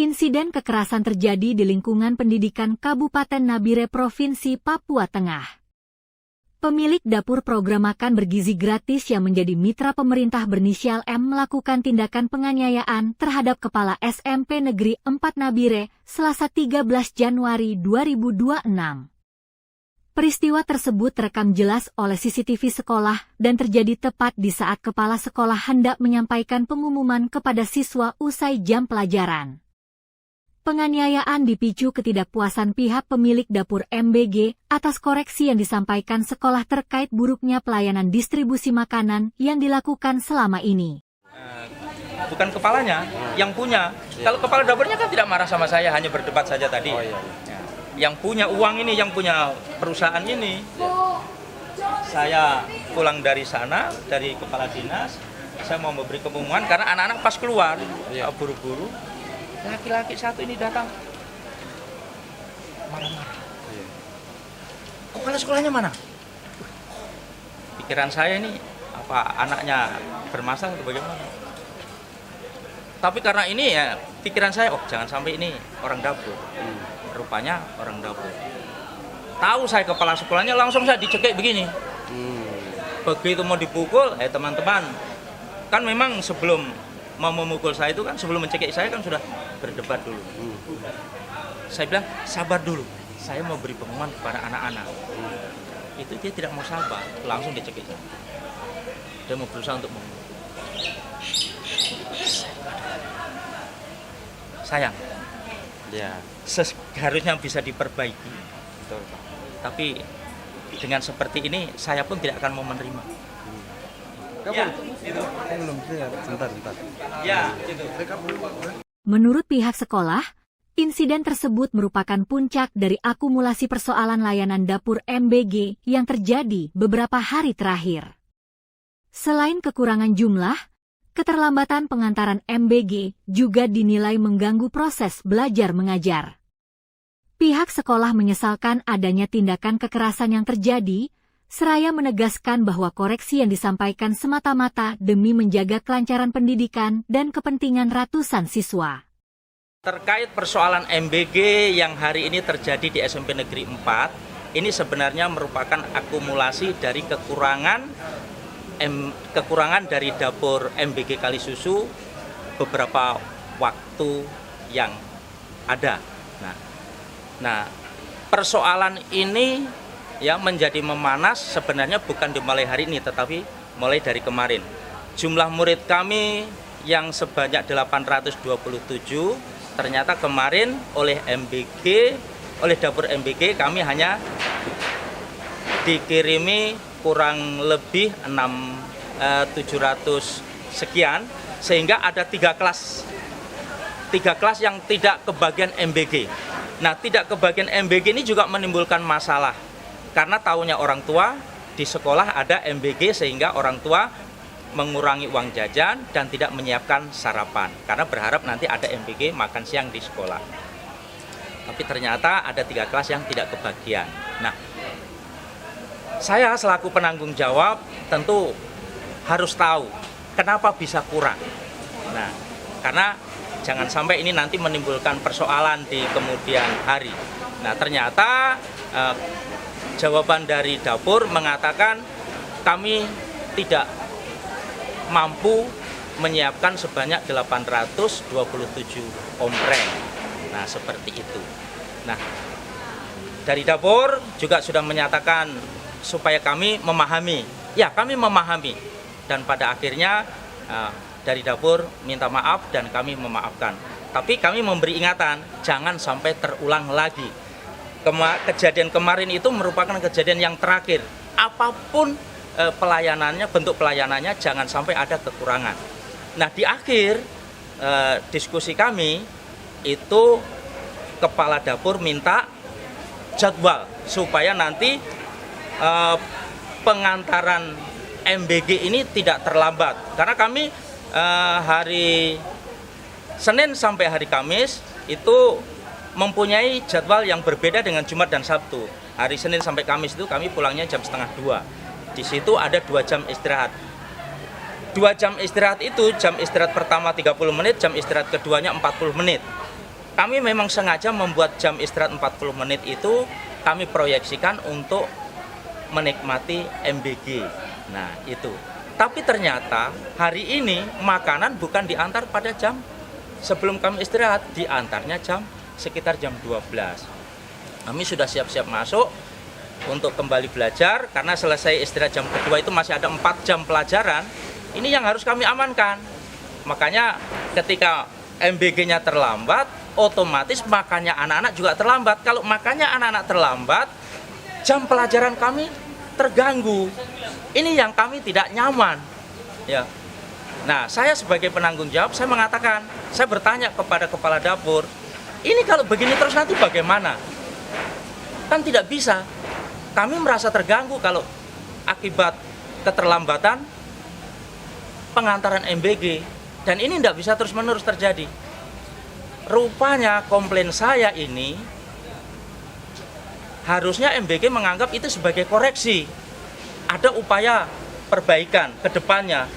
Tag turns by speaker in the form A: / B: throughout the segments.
A: Insiden kekerasan terjadi di lingkungan pendidikan Kabupaten Nabire, Provinsi Papua Tengah. Pemilik dapur program makan bergizi gratis yang menjadi mitra pemerintah berinisial M melakukan tindakan penganiayaan terhadap Kepala SMP Negeri 4 Nabire, Selasa 13 Januari 2026. Peristiwa tersebut terekam jelas oleh CCTV sekolah dan terjadi tepat di saat kepala sekolah hendak menyampaikan pengumuman kepada siswa usai jam pelajaran. Penganiayaan dipicu ketidakpuasan pihak pemilik dapur MBG atas koreksi yang disampaikan sekolah terkait buruknya pelayanan distribusi makanan yang dilakukan selama ini.
B: Bukan kepalanya, yang punya. Kalau kepala dapurnya kan tidak marah sama saya, hanya berdebat saja tadi. Yang punya uang ini, yang punya perusahaan ini. Saya pulang dari sana, dari kepala dinas, saya mau memberi pengumuman karena anak-anak pas keluar, buru-buru. Laki-laki satu ini datang marah-marah. Kepala sekolahnya mana? Pikiran saya ini apa anaknya bermasalah atau bagaimana? Tapi karena ini ya pikiran saya, oh jangan sampai ini orang dapur. Rupanya orang dapur. Tahu saya kepala sekolahnya, langsung saya dicekik begini. Begitu mau dipukul, teman-teman, kan memang sebelum mau memukul saya itu kan sebelum mencekik saya kan sudah berdebat dulu. Saya bilang sabar dulu, saya mau beri pengumuman kepada anak-anak. Itu dia tidak mau sabar, langsung dicekik saya. Dia mau berusaha untuk memukul. Sayang, seharusnya bisa diperbaiki. Betul, Pak. Tapi dengan seperti ini saya pun tidak akan mau menerima.
A: Menurut pihak sekolah, insiden tersebut merupakan puncak dari akumulasi persoalan layanan dapur MBG yang terjadi beberapa hari terakhir. Selain kekurangan jumlah, keterlambatan pengantaran MBG juga dinilai mengganggu proses belajar mengajar. Pihak sekolah menyesalkan adanya tindakan kekerasan yang terjadi, seraya menegaskan bahwa koreksi yang disampaikan semata-mata demi menjaga kelancaran pendidikan dan kepentingan ratusan siswa.
B: Terkait persoalan MBG yang hari ini terjadi di SMP Negeri 4, ini sebenarnya merupakan akumulasi dari kekurangan dari dapur MBG Kalisusu beberapa waktu yang ada. Nah, persoalan ini menjadi memanas sebenarnya bukan dimulai hari ini, tetapi mulai dari kemarin. Jumlah murid kami yang sebanyak 827, ternyata kemarin oleh dapur MBG kami hanya dikirimi kurang lebih 700 sekian, sehingga ada 3 kelas yang tidak kebagian MBG. Nah, tidak kebagian MBG ini juga menimbulkan masalah. Karena tahunya orang tua di sekolah ada MBG sehingga orang tua mengurangi uang jajan dan tidak menyiapkan sarapan. Karena berharap nanti ada MBG makan siang di sekolah. Tapi ternyata ada 3 kelas yang tidak kebagian. Nah, saya selaku penanggung jawab tentu harus tahu kenapa bisa kurang. Nah, karena jangan sampai ini nanti menimbulkan persoalan di kemudian hari. Nah, ternyata jawaban dari dapur mengatakan kami tidak mampu menyiapkan sebanyak 827 ompreng. Nah, seperti itu. Nah, dari dapur juga sudah menyatakan supaya kami memahami. Ya, kami memahami. Dan pada akhirnya dari dapur minta maaf dan kami memaafkan. Tapi kami memberi ingatan, jangan sampai terulang lagi. Kejadian kemarin itu merupakan kejadian yang terakhir. Apapun pelayanannya, bentuk pelayanannya, jangan sampai ada kekurangan. Nah, di akhir diskusi kami itu kepala dapur minta jadwal supaya nanti pengantaran MBG ini tidak terlambat. Karena kami hari Senin sampai hari Kamis itu mempunyai jadwal yang berbeda dengan Jumat dan Sabtu. Hari Senin sampai Kamis itu kami pulangnya jam 1:30. Di situ ada 2 jam istirahat. 2 jam istirahat itu, jam istirahat pertama 30 menit, jam istirahat keduanya 40 menit. kami memang sengaja membuat jam istirahat 40 menit itu kami proyeksikan untuk menikmati MBG. Nah, itu. Tapi ternyata hari ini makanan bukan diantar pada jam sebelum kami istirahat, diantarnya sekitar jam 12. Kami sudah siap-siap masuk untuk kembali belajar karena selesai istirahat jam kedua itu masih ada 4 jam pelajaran. Ini yang harus kami amankan. Makanya ketika MBG-nya terlambat, otomatis makannya anak-anak juga terlambat. Kalau makannya anak-anak terlambat, jam pelajaran kami terganggu. Ini yang kami tidak nyaman. Ya. Nah, saya sebagai penanggung jawab, saya mengatakan, saya bertanya kepada kepala dapur, ini kalau begini terus nanti bagaimana? Kan tidak bisa. Kami merasa terganggu kalau akibat keterlambatan pengantaran MBG. Dan ini tidak bisa terus-menerus terjadi. Rupanya komplain saya ini harusnya MBG menganggap itu sebagai koreksi. Ada upaya perbaikan ke depannya.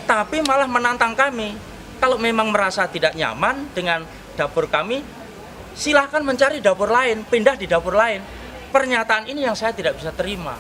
B: Tapi malah menantang kami. Kalau memang merasa tidak nyaman dengan dapur kami, silahkan mencari dapur lain, pindah di dapur lain. Pernyataan ini yang saya tidak bisa terima.